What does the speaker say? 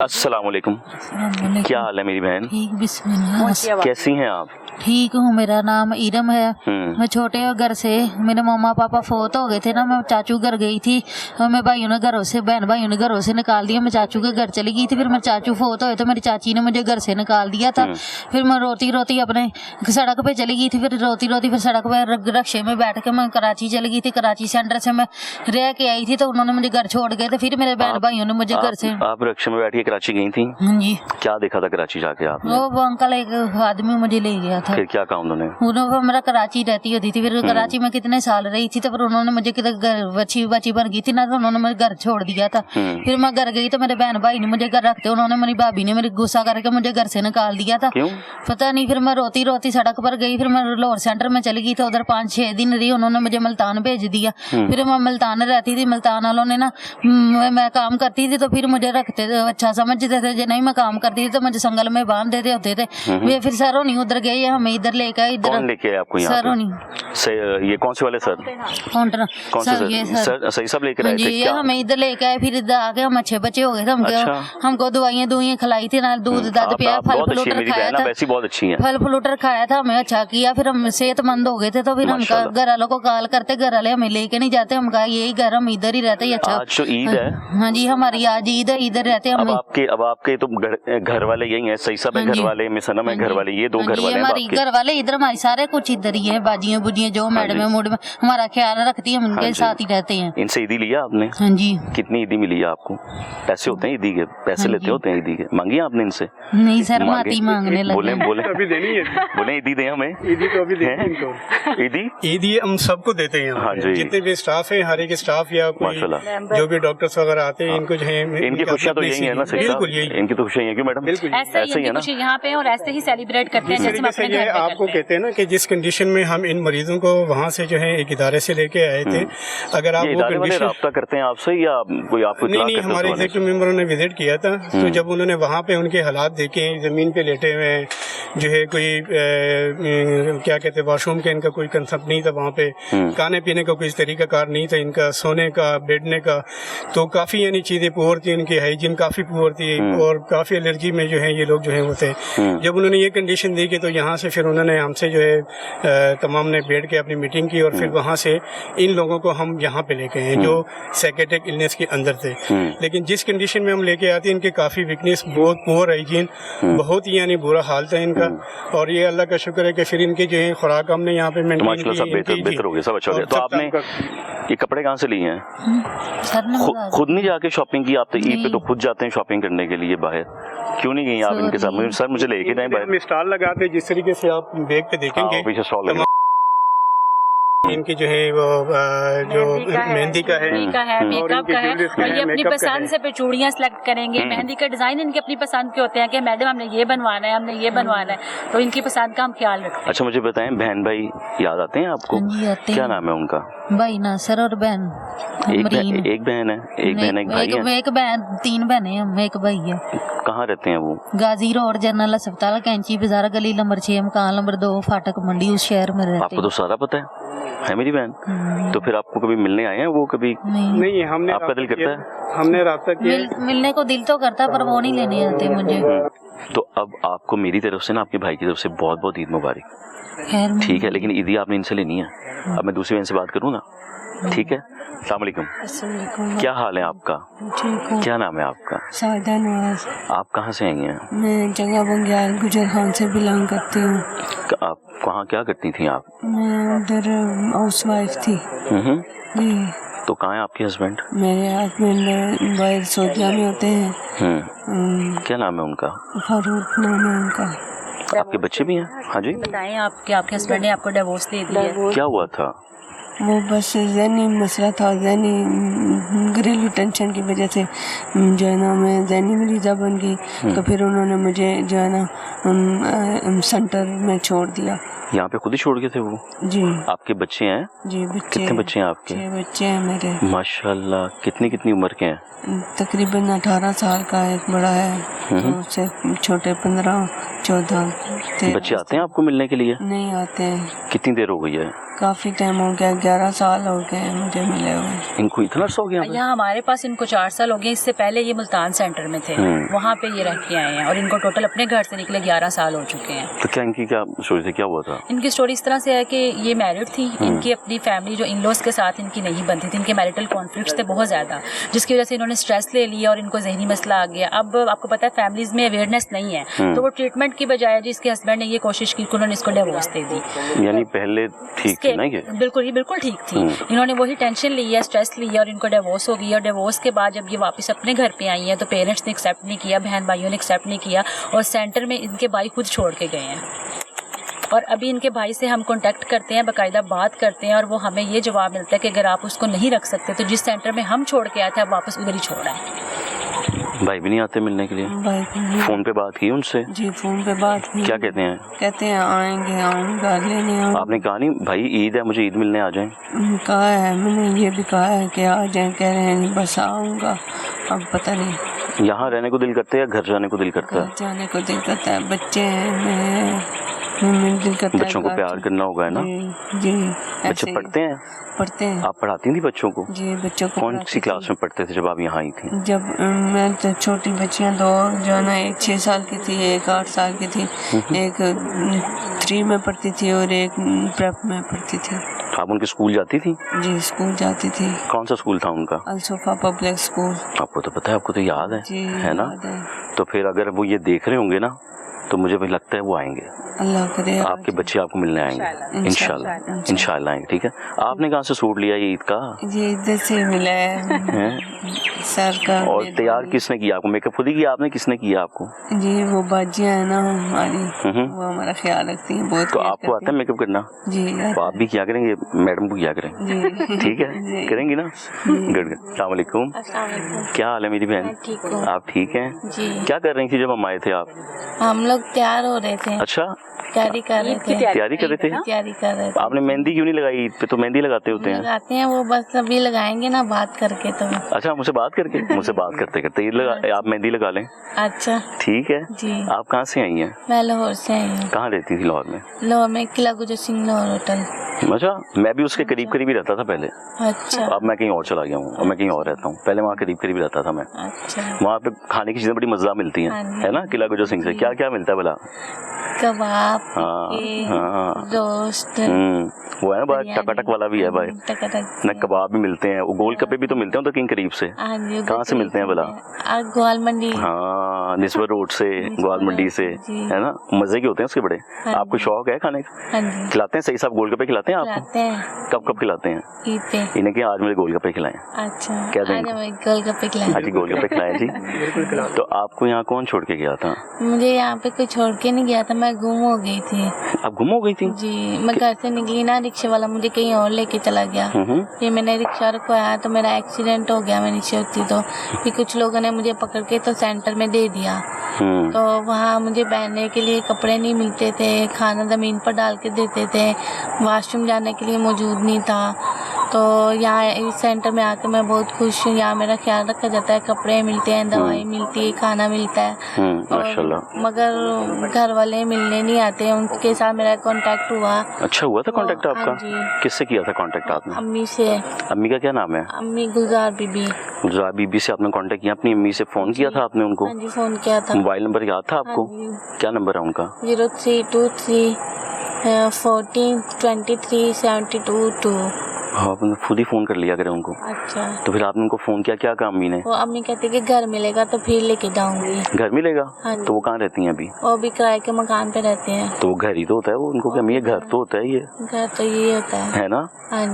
अस्सलाम वालेकुम। क्या हाल है मेरी बहन? ठीक, बिस्मिल्लाह। कैसी हैं आप? ठीक हूँ। मेरा नाम इरम है। मैं छोटे घर से, मेरे मम्मा पापा फोत हो गए थे ना, मैं चाचू घर गई थी और मैं भाइयों ने घरों से, बहन भाइयों ने घरों से निकाल दिया। मैं चाचू के घर चली गई थी, फिर मेरे चाचू फोत हुए तो मेरी चाची ने मुझे घर से निकाल दिया था। फिर मैं रोती रोती अपने सड़क पे चली गई थी, फिर रोती रोती फिर सड़क पे रक्शे में बैठ के मैं कराची चली गई थी। कराची सेंटर से मैं रह के आई थी तो उन्होंने मुझे घर छोड़ गए थे। फिर मेरे बहन भाइयों ने मुझे घर से। आप रक्शे में बैठ के कराची गई थी? हाँ जी। क्या देखा था कराची जाके आपने? वो अंकल एक आदमी मुझे ले गया था। फिर क्या कहा उन्होंने? मेरा कराची रहती होती थी, फिर कराची में कितने साल रही थी तो फिर उन्होंने मुझे घर बच्ची बन गई थी ना, तो उन्होंने मुझे घर छोड़ दिया था। फिर मैं घर गई तो मेरे बहन भाई ने मुझे घर रखते, उन्होंने मेरी भाभी ने मेरे गुस्सा करके मुझे घर से निकाल दिया था। क्यों? पता नहीं। फिर मैं रोती रोती सड़क पर गई, फिर मैं लाहौर सेंटर में चली गई तो उधर 5-6 दिन रही, उन्होंने मुझे मुल्तान भेज दिया। फिर मैं मुल्तान रहती थी, मुल्तान वालों ने ना, मैं काम करती थी तो फिर मुझे रखते थे, अच्छा समझते थे। नहीं मैं काम करती थी तो मुझे संगल में बांध देते होते थे। वे फिर सरोनी उधर गए, हमें इधर लेके आए। इधर लेके आपको सरोनी। ये कौन से वाले सर? कौन से सर? सही सब लेकर आए थे क्या? हमें इधर लेके आए, फिर इधर आके हम अच्छे बच्चे हो गए थे। हमको दवाइयाँ खिलाई थी ना, दूध दध पिया, फल फ्लूटर खाया था। वैसी बहुत अच्छी है। फल फ्लूटर खाया था, हमें अच्छा किया। फिर हम सेहतमंद हो गए थे तो फिर हम घर वालों को कॉल करते, घर वाले हमें लेके नहीं जाते। हम कहा यही घर, हम इधर ही रहते। अच्छा आज तो ईद है। हाँ जी, हमारी आज ईद है, इधर रहते हम। अब आपके तो घर वाले यही है, सही सब है घर वाले, मिसनम है घर वाले, ये दो घर वाले हमारी घर वाले इधर, हमारी सारे कुछ इधर ही है। बाजियाँ बुजियाँ जो मैडम मूड में हमारा ख्याल रखती है, हम उनके साथ ही रहते हैं। इनसे ईदी लिया आपने? हाँ जी। कितनी ईदी मिली है आपको? पैसे होते हैं ईदी के, पैसे लेते होते हैं ईदी के, मांगी आपने इनसे? नहीं सर, माती मांगने लगे। बोले अभी देनी है। बोले ईदी दे हमें। ईदी तो अभी देनी है इनको। ईदी हम सबको देते हैं। हाँ जी। जितने भी स्टाफ है, हर एक स्टाफ या कोई जो भी डॉक्टर्स वगैरह आते हैं, इनको जो है, इनकी खुशियाँ तो यही है ना? बिल्कुल यही, इनकी तो खुशियाँ क्यों मैडम? ऐसे ही है ना यहाँ पे, और ऐसे ही सेलिब्रेट करते हैं जैसे हम अपने घर पे आपको कहते हैं ना कि जिस कंडीशन में हम इन मरीजों को वहाँ से जो है एक इदारे से लेके आए थे, अगर आप वो कंडीशन राब्ता करते हैं आपसे या कोई आपको? नहीं, हमारे एग्जीक्यूटिव मेंबरों ने विजिट किया था, तो जब उन्होंने वहाँ पे उनके हालात देखे, जमीन पे लेटे हुए जो है, कोई क्या कहते हैं, वॉशरूम के इनका कोई कंसेप्ट नहीं था वहाँ पे, खाने पीने का कोई तरीका कार नहीं था इनका, सोने का, बैठने का, तो काफी यानी चीजें पुअर थी, उनकी हाइजीन काफी पुअर थी और काफी एलर्जी में जो है ये लोग जो है वो थे। जब उन्होंने ये कंडीशन दी कि तो यहाँ से फिर उन्होंने हमसे जो है तमाम ने बैठ के अपनी मीटिंग की और फिर वहाँ से इन लोगों को हम यहाँ पे लेके आए जो साइकेट्रिक इलनेस के अंदर थे। लेकिन जिस कंडीशन में हम लेके आते हैं, इनके काफी वीकनेस, बहुत पुअर हाइजीन, बहुत ही यानी बुरा हाल था इनका। और ये अल्लाह का शुक्र है कि फिर इनकी जो है खुराक हमने यहाँ पे मेंटेन की। बेहतर हो गया, सब अच्छा हो गया। तो आपने ये कपड़े कहाँ से लिए हैं? खुद नहीं जाके शॉपिंग की? आप तो ईद पे तो खुद जाते हैं शॉपिंग करने के लिए बाहर, क्यों नहीं गई आप इनके साथ? सर मुझे लेके जाए बाहर। स्टॉल लगाते जिस तरीके से आप बैग पे देखेंगे, पीछे स्टॉल लगा, इनकी जो है वो जो मेहंदी का है, मेकअप का है, और ये अपनी पसंद से पे चूड़ियाँ सिलेक्ट करेंगे। मेहंदी का डिजाइन इनके अपनी पसंद के होते हैं कि मैडम हमने ये बनवाना है, हमने ये बनवाना है, तो इनकी पसंद का हम ख्याल रखते हैं। अच्छा मुझे बताएं, बहन भाई याद आते हैं आपको? क्या नाम है उनका? भाई नासर और बहन एक बहन है, एक बहन, एक भाई है? एक बहन, 3 बहनें हैं, हम, एक भाई है। कहाँ रहते हैं वो? गाजी रोड, जनरल अस्पताल, कैंची बाजार, गली नंबर 6, मकान नंबर 2, फाटक मंडी, उस शहर में रहते हैं। आपको तो सारा पता है मेरी बहन? तो फिर आपको कभी मिलने आए हैं वो? कभी नहीं, हमने, आपका दिल करता है? हमने राब्ता किया, मिलने को दिल तो करता पर वो नहीं लेने आते मुझे। तो अब आपको मेरी तरफ से ना, आपके भाई की तरफ से बहुत बहुत ईद मुबारक। ठीक है, लेकिन ईदी आपने इनसे लेनी है। अब मैं दूसरी बहन से बात करूँ ना? ठीक है। अस्सलाम वालेकुम। क्या हाल है आपका? ठीक हूँ। क्या नाम है आपका? साहिदा नवाज। आप कहाँ से आई हैं? मैं जगह बंग्याल गुजर खान से बिलोंग करती हूँ। आप वहाँ क्या करती थी आप? मैं उधर हाउस वाइफ थी। जी। तो कहाँ है आपके हस्बैंड? मेरे हस्बैंड बाहर सऊदीया में होते हैं। क्या नाम है उनका? फारूक नाम है उनका। आपके बच्चे भी हैं? हाँ जी। बताएं आपके हस्बैंड ने आपको डिवोर्स दे दिया? क्या हुआ था? वो बस ज़हनी मसला था, ज़हनी घरेलू टेंशन की वजह से जो है ना मैं ज़हनी मरीज़ा बन गई। तो फिर उन्होंने मुझे जो है ना सेंटर में छोड़ दिया। यहाँ पे खुद ही छोड़ गए थे वो? जी। आपके बच्चे हैं? जी बच्चे। कितने बच्चे हैं आपके? 6 बच्चे हैं मेरे। माशाल्लाह। कितनी उम्र के हैं? तकरीबन 18 साल का एक बड़ा है। तो उससे छोटे 15-14 थे। बच्चे आते हैं आपको मिलने के लिए? नहीं आते हैं, कितनी देर हो गई है? काफी टाइम हो गया, 11 साल हो गए मुझे मिले हुए। इनको इतना अर्सा हो गया? यहाँ हमारे पास इनको 4 साल हो गए। इससे पहले ये मुल्तान सेंटर में थे, वहाँ पे ये रह के आए हैं और इनको टोटल अपने घर से निकले 11 साल हो चुके हैं। तो क्या इनकी क्या स्टोरी थी, क्या हुआ था? इनकी स्टोरी इस तरह से है कि ये मैरिड थी, इनकी अपनी फैमिली जो इन लॉज के साथ इनकी नहीं बनती थी, इनके मैरिटल कॉन्फ्लिक्ट्स थे बहुत ज़्यादा, जिसकी वजह से इन्होंने स्ट्रेस ले लिया और इनको जहनी मसला आ गया। अब आपको पता है फैमिलीज में अवेयरनेस नहीं है, तो वो ट्रीटमेंट की बजाय जिसके हस्बैंड ने ये कोशिश की कि उन्होंने इसको डिवोर्स दे दी। यानी पहले ठीक थी ना ये? बिल्कुल ठीक थी। इन्होंने वही टेंशन लिया, स्ट्रेस लिया और इनको डिवोर्स हो गई। और डिवोर्स के बाद जब ये वापस अपने घर पे आई हैं तो पेरेंट्स ने एक्सेप्ट नहीं किया, बहन भाइयों ने एक्सेप्ट नहीं किया और सेंटर में इनके भाई खुद छोड़ के गए हैं। और अभी इनके भाई से हम कांटेक्ट करते हैं, बाकायदा बात करते हैं और वो हमें ये जवाब मिलता है कि अगर आप उसको नहीं रख सकते तो जिस सेंटर में हम छोड़ के आए थे आप वापस उधर ही छोड़ आए। भाई भी नहीं आते मिलने के लिए? भाई भी फोन पे बात की उनसे? जी फोन पे बात की। क्या कहते हैं? कहते हैं आएंगे, आऊँगा लेने आऊँगा। आपने कहा नहीं भाई ईद है मुझे ईद मिलने आ जाएं? कहा है, मैंने ये भी कहा है कि आ जाएं, कह रहे हैं बस आऊँगा। अब पता नहीं यहाँ रहने को दिल करता है या घर जाने को दिल करता है? घर जाने को दिल करता है, बच्चे हैं, मैं दिल करता है बच्चों को प्यार करना होगा है ना? जी बच्चे पढ़ते हैं? पढ़ते हैं। आप पढ़ाती थी बच्चों को? जी बच्चों को। कौन सी क्लास में पढ़ते थे जब आप यहाँ आई थी? जब मैं तो छोटी बच्चियाँ दो जो है ना, एक 6 साल की थी, एक 8 साल की थी, एक 3 में पढ़ती थी और एक प्रेप में पढ़ती थी। आप उनके स्कूल जाती थी? जी स्कूल जाती थी। कौन सा स्कूल था उनका? अलसोफा पब्लिक स्कूल। आपको तो पता है, आपको तो याद है, जी है ना? याद है। तो फिर अगर वो ये देख रहे होंगे ना तो मुझे भी लगता है वो आएंगे, अल्लाह करे आपके बच्चे आपको मिलने आएंगे इंशाल्लाह। ठीक है। आपने कहाँ से सूट लिया ये ईद का? ये इधर से मिला है सर का। और तैयार किसने किया आपको? मेकअप खुद ही किया आपने? किसने किया आपको? जी वो बाजियाँ है ना हमारी, वो हमारा ख्याल रखती हैं बहुत। तो आपको आता है मेकअप करना? जी तो आप भी क्या करेंगे, मैडम को क्या करें? ठीक है करेंगी ना? गुड। अस्सलाम वालेकुम। क्या हाल है मेरी बहन? आप ठीक हैं? क्या कर रही थी जब हम आए थे आप? हम लोग तैयार हो रहे थे। अच्छा तैयारी कर रहे थे। तैयारी कर रहे थे? तैयारी कर रहे थे। आपने मेहंदी क्यों नहीं लगाई ईद पे? तो मेहंदी लगाते होते हैं। लगाते हैं, वो बस अभी लगाएंगे ना बात करके। तो अच्छा मुझसे बात करके? मुझसे बात करते करते ईद लगा, आप मेहंदी लगा लें। अच्छा ठीक है जी। आप कहाँ से आई हैं? मैं लाहौर से आई हूँ। कहाँ रहती थी लाहौर में? लाहौर में किला गुजर सिंह लाहौर होटल। अच्छा मैं भी उसके करीब करीब ही रहता था पहले। अच्छा अब मैं कहीं और चला गया हूँ और मैं कहीं और रहता हूँ। पहले वहाँ करीब करीब रहता था मैं। अच्छा वहाँ पे खाने की चीजें बड़ी मजेदार मिलती हैं, है ना? किला गुजर सिंह से क्या क्या मिलता है भला? कबाब, हाँ रोस्ट, वो है ना भाई, टकाटक वाला भी है भाई, ना कबाब भी मिलते हैं, वो गोल गप्पे भी तो मिलते हैं तो कहीं करीब से। कहाँ से मिलते हैं भला? ग्वाल मंडी। हाँ निस्बर रोड से, ग्वाल मंडी से, है ना? मजे के होते हैं उसके बड़े। आपको शौक है खाने का? खिलाते हैं सही साहब गोलगप्पे खिलाते हैं आपको? कब कब खिलाते हैं? ईद पे। इन्हें कि आज मेरे गोलगप्पे खिलाएं। अच्छा क्या दें? गोलगप्पे खिलाएं। आज गोलगप्पे खिलाएं जी। तो आपको यहाँ कौन छोड़ के गया था? मुझे यहाँ पे कोई छोड़ के नहीं गया था, मैं गुम हो गई थी। आप गुम हो गई थी? जी मैं घर से निकली ना, रिक्शे वाला मुझे कहीं और लेके चला गया। फिर मैंने रिक्शा रुकवाया तो मेरा एक्सीडेंट हो गया, मैं नीचे उतरी तो फिर कुछ लोगों ने मुझे पकड़ के तो सेंटर में दे दिया। तो वहाँ मुझे पहनने के लिए कपड़े नहीं मिलते थे, खाना ज़मीन पर डाल के देते थे, वॉशरूम जाने के लिए मौजूद नहीं था। तो यहाँ इस सेंटर में आकर मैं बहुत खुश हूँ, यहाँ मेरा ख्याल रखा जाता है, कपड़े मिलते हैं, दवाई मिलती है, खाना मिलता है। माशाल्लाह। मगर घर वाले मिलने नहीं आते, उनके साथ मेरा कांटेक्ट हुआ। अच्छा हुआ था कांटेक्ट आपका? किससे किया था कांटेक्ट आपने? अम्मी से। अम्मी का क्या नाम है? अम्मी गुलजार बीबी। गुलजार बीबी से आपने कांटेक्ट किया? अपनी अम्मी से फोन किया था आपने उनको? हाँ जी फोन किया था। मोबाइल नंबर याद था आपको? क्या नंबर है उनका? 0323 14 23 72 2। आपने खुद ही फोन कर लिया करें उनको। अच्छा तो फिर आपने उनको फोन किया, क्या कहा अम्मी ने? वो अम्मी कहती कि घर मिलेगा तो फिर लेके जाऊंगी। घर मिलेगा? हाँ तो वो कहाँ रहती हैं अभी? वो भी किराए के मकान पे रहते हैं। तो वो घर ही तो होता है वो, उनको क्या ये घर तो होता है, ये घर तो यही होता है ना? हाँ।